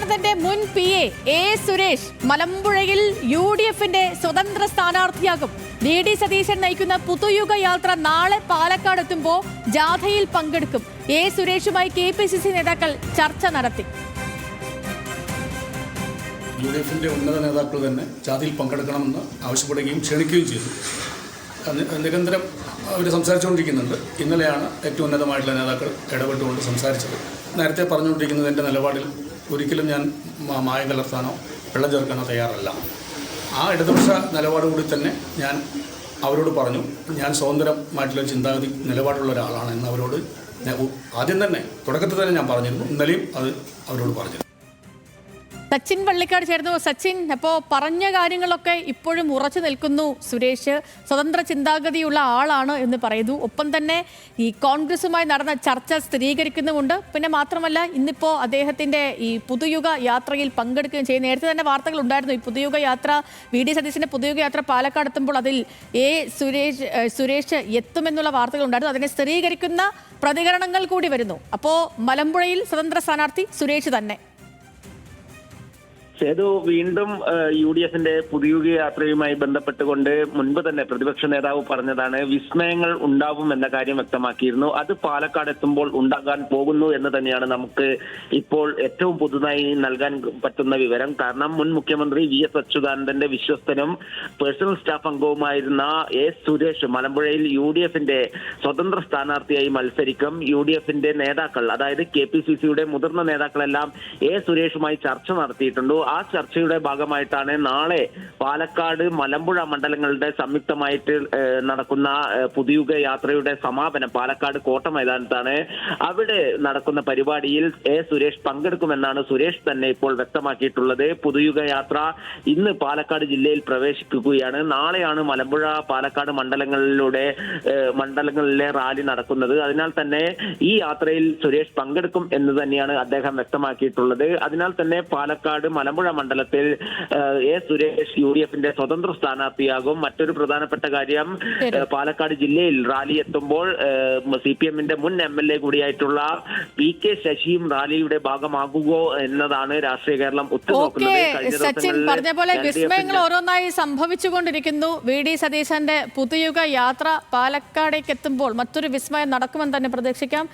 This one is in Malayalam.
സച്ചിദാനന്ദന്റെ മുൻ PA A സുരേഷ് മലമ്പുഴയിൽ UDFന്റെ സ്വതന്ത്ര സ്ഥാനാർത്ഥിയാകും. DD സതീശൻ നയിക്കുന്ന പുതുയുഗ യാത്ര നാളെ പാലക്കാട് എത്തുമ്പോൾ ജാഥയിൽ പങ്കെടുക്കും. A സുരേഷുമായി KPCC നേതാക്കൾ ചർച്ച നടത്തി. UDFന്റെ ഉന്നത നേതാക്കൾ തന്നെ ജാഥയിൽ പങ്കെടുക്കണമെന്ന് ആവശ്യപ്പെടുകയും ക്ഷണിക്കുകയും ചെയ്തു. നിരന്തരം അവർ സംസാരിച്ചുകൊണ്ടിരിക്കുന്നുണ്ട്. ഇന്നലെയാണ് ഏറ്റവും ഉന്നതമായിട്ടുള്ള നേതാക്കൾ ഇടപെട്ടുകൊണ്ട് സംസാരിച്ചത്. നേരത്തെ പറഞ്ഞുകൊണ്ടിരിക്കുന്നത് എൻ്റെ നിലപാടിൽ ഒരിക്കലും ഞാൻ മായം കലർത്താനോ വെള്ളം ചേർക്കാനോ തയ്യാറല്ല. ആ ഇടതുപക്ഷ നിലപാടുകൂടി തന്നെ ഞാൻ അവരോട് പറഞ്ഞു. ഞാൻ സ്വതന്ത്രമായിട്ടുള്ള ചിന്താഗതി നിലപാടുള്ള ഒരാളാണ് എന്ന് അവരോട് ആദ്യം തന്നെ തുടക്കത്തിൽ തന്നെ ഞാൻ പറഞ്ഞിരുന്നു. ഇന്നലെയും അത് അവരോട് പറഞ്ഞു. സച്ചിൻ വള്ളിക്കാട് ചേർന്നു. സച്ചിൻ, അപ്പോൾ പറഞ്ഞ കാര്യങ്ങളൊക്കെ ഇപ്പോഴും ഉറച്ചു നിൽക്കുന്നു. സുരേഷ് സ്വതന്ത്ര ചിന്താഗതിയുള്ള ആളാണ് എന്ന് പറയുന്നു. ഒപ്പം തന്നെ ഈ കോൺഗ്രസുമായി നടന്ന ചർച്ച സ്ഥിരീകരിക്കുന്നുമുണ്ട്. പിന്നെ മാത്രമല്ല, ഇന്നിപ്പോൾ അദ്ദേഹത്തിൻ്റെ ഈ പുതുയുഗ യാത്രയിൽ പങ്കെടുക്കുകയും ചെയ്യും. നേരത്തെ തന്നെ വാർത്തകൾ ഉണ്ടായിരുന്നു. ഈ പുതുയുഗ യാത്ര, VD സതീശൻ്റെ പുതുയുഗ യാത്ര പാലക്കാട് എത്തുമ്പോൾ അതിൽ സുരേഷ് എത്തുമെന്നുള്ള വാർത്തകൾ ഉണ്ടായിരുന്നു. അതിനെ സ്ഥിരീകരിക്കുന്ന പ്രതികരണങ്ങൾ കൂടി വരുന്നു. അപ്പോൾ മലമ്പുഴയിൽ സ്വതന്ത്ര സ്ഥാനാർത്ഥി സുരേഷ് തന്നെ. സേതു, വീണ്ടും UDFന്റെ പുതുയുഗ യാത്രയുമായി ബന്ധപ്പെട്ടുകൊണ്ട് മുൻപ് തന്നെ പ്രതിപക്ഷ നേതാവ് പറഞ്ഞതാണ് വിസ്മയങ്ങൾ ഉണ്ടാവും എന്ന കാര്യം വ്യക്തമാക്കിയിരുന്നു. അത് പാലക്കാട് എത്തുമ്പോൾ ഉണ്ടാകാൻ പോകുന്നു എന്ന് തന്നെയാണ് നമുക്ക് ഇപ്പോൾ ഏറ്റവും പുതുതായി നൽകാൻ പറ്റുന്ന വിവരം. കാരണം മുൻ മുഖ്യമന്ത്രി VS അച്യുതാനന്ദന്റെ വിശ്വസ്തനും പേഴ്സണൽ സ്റ്റാഫ് അംഗവുമായിരുന്ന A സുരേഷ് മലമ്പുഴയിൽ UDFന്റെ സ്വതന്ത്ര സ്ഥാനാർത്ഥിയായി മത്സരിക്കും. UDFന്റെ നേതാക്കൾ, അതായത് KPCCയുടെ മുതിർന്ന നേതാക്കളെല്ലാം A സുരേഷുമായി ചർച്ച നടത്തിയിട്ടുണ്ട്. ആ ചർച്ചയുടെ ഭാഗമായിട്ടാണ് നാളെ പാലക്കാട് മലമ്പുഴ മണ്ഡലങ്ങളുടെ സംയുക്തമായിട്ട് നടക്കുന്ന പുതുയുഗ യാത്രയുടെ സമാപനം പാലക്കാട് കോട്ട മൈതാനത്താണ്. അവിടെ നടക്കുന്ന പരിപാടിയിൽ A സുരേഷ് പങ്കെടുക്കുമെന്നാണ് സുരേഷ് തന്നെ ഇപ്പോൾ വ്യക്തമാക്കിയിട്ടുള്ളത്. പുതുയുഗ യാത്ര ഇന്ന് പാലക്കാട് ജില്ലയിൽ പ്രവേശിക്കുകയാണ്. നാളെയാണ് മലമ്പുഴ പാലക്കാട് മണ്ഡലങ്ങളിലെ റാലി നടക്കുന്നത്. അതിനാൽ തന്നെ ഈ യാത്രയിൽ സുരേഷ് പങ്കെടുക്കും എന്ന് തന്നെയാണ് അദ്ദേഹം വ്യക്തമാക്കിയിട്ടുള്ളത്. അതിനാൽ തന്നെ പാലക്കാട് മലമ്പുഴ മണ്ഡലത്തിൽ A സുരേഷ് UDFന്റെ സ്വതന്ത്ര സ്ഥാനാർത്ഥിയാകും. മറ്റൊരു പ്രധാനപ്പെട്ട കാര്യം, പാലക്കാട് ജില്ലയിൽ റാലി എത്തുമ്പോൾ CPMന്റെ മുൻ MLA കൂടിയായിട്ടുള്ള PK ശശിയും റാലിയുടെ ഭാഗമാകുമോ എന്നതാണ് രാഷ്ട്രീയ കേരളം ഉറ്റുനോക്കുന്നത്. സച്ചിൻ പറഞ്ഞ പോലെ വിസ്മയങ്ങൾ ഓരോന്നായി സംഭവിച്ചുകൊണ്ടിരിക്കുന്നു. VD സതീശന്റെ പുതുയുഗ യാത്ര പാലക്കാടേക്ക് എത്തുമ്പോൾ മറ്റൊരു വിസ്മയം നടക്കുമെന്ന് തന്നെ പ്രതീക്ഷിക്കാം.